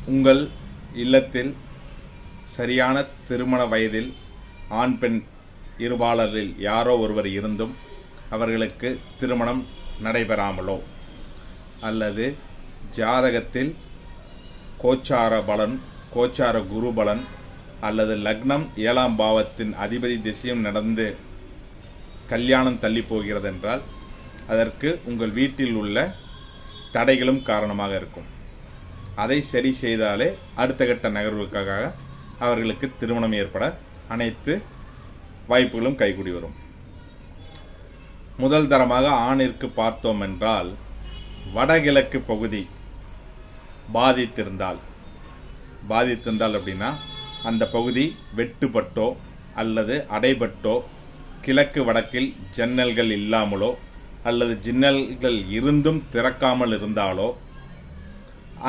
உங்கள் இல்லத்தில் சரியான திருமண வயதில் ஆண் பெண் இருபாலரில் யாரோ ஒருவர் இருந்தும் அவர்களுக்கு திருமணம் நடைபெறாமலோ அல்லது ஜாதகத்தில் கோச்சார பலன், கோச்சார குரு பலன் அல்லது லக்னம் 7ஆம் பாவத்தின் அதிபதி திசையும் நடந்து கல்யாணம் தள்ளி போகிறது என்றால் அதற்கு உங்கள் வீட்டில் உள்ள தடைகளும் காரணமாக இருக்கும். அதை சரி செய்தாலே அடுத்த கட்ட நகர்வுக்காக அவர்களுக்கு திருமணம் ஏற்பட அனைத்து வாய்ப்புகளும் கைகூடி வரும். முதல் தரமாக ஆணிற்கு பார்த்தோம் என்றால் வடகிழக்கு பகுதி பாதித்திருந்தால் அப்படின்னா அந்த பகுதி வெட்டுப்பட்டோ அல்லது அடைபட்டோ, கிழக்கு வடக்கில் ஜன்னல்கள் இல்லாமலோ அல்லது ஜன்னல்கள் இருந்தும் திறக்காமல் இருந்தாலோ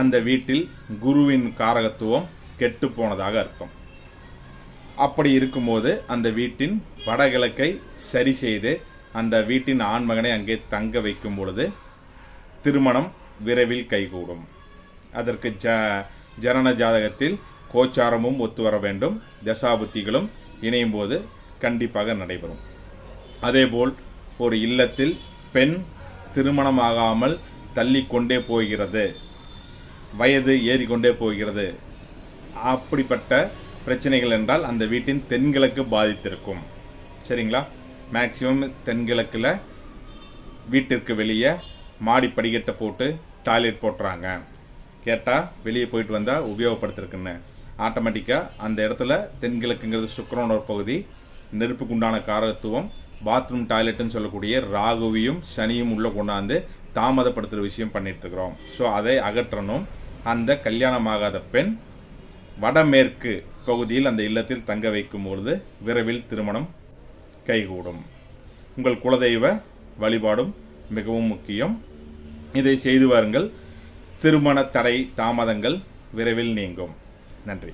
அந்த வீட்டில் குருவின் காரகத்துவம் கெட்டு போனதாக அர்த்தம். அப்படி இருக்கும்போது அந்த வீட்டின் வடகிழக்கை சரி செய்து அந்த வீட்டின் ஆண்மகனை அங்கே தங்க வைக்கும் பொழுது திருமணம் விரைவில் கைகூடும். அதற்கு ஜனன ஜாதகத்தில் கோச்சாரமும் ஒத்து வர வேண்டும், தசாபுத்திகளும் இணையும் போது கண்டிப்பாக நடைபெறும். அதேபோல் ஒரு இல்லத்தில் பெண் திருமணமாகாமல் தள்ளி கொண்டே போகிறது, வயது ஏறிக்கொண்டே போகிறது, அப்படிப்பட்ட பிரச்சனைகள் என்றால் அந்த வீட்டின் தென்கிழக்கு பாதித்திருக்கும். சரிங்களா? மேக்சிமம் தென்கிழக்கில் வீட்டிற்கு வெளியே மாடி படிக்கட்டை போட்டு டாய்லெட் போட்டுறாங்க. கேட்டால் வெளியே போயிட்டு வந்தால் உபயோகப்படுத்திருக்குன்னு ஆட்டோமேட்டிக்காக அந்த இடத்துல தென்கிழக்குங்கிறது சுக்கிரனோட பகுதி, நெருப்புக்குண்டான காரகத்துவம், பாத்ரூம் டாய்லெட்டுன்னு சொல்லக்கூடிய ராகுவையும் சனியும் உள்ளே கொண்டாந்து தாமதப்படுத்துகிற விஷயம் பண்ணிட்டு இருக்கிறோம். ஸோ அதை அகற்றணும். அந்த கல்யாணமாகாத பெண் வடமேற்கு பகுதியில் அந்த இல்லத்தில் தங்க வைக்கும் பொழுது விரைவில் திருமணம் கைகூடும். உங்கள் குலதெய்வ வழிபாடும் மிகவும் முக்கியம். இதை செய்து வாருங்கள். திருமண தடை தாமதங்கள் விரைவில் நீங்கும். நன்றி.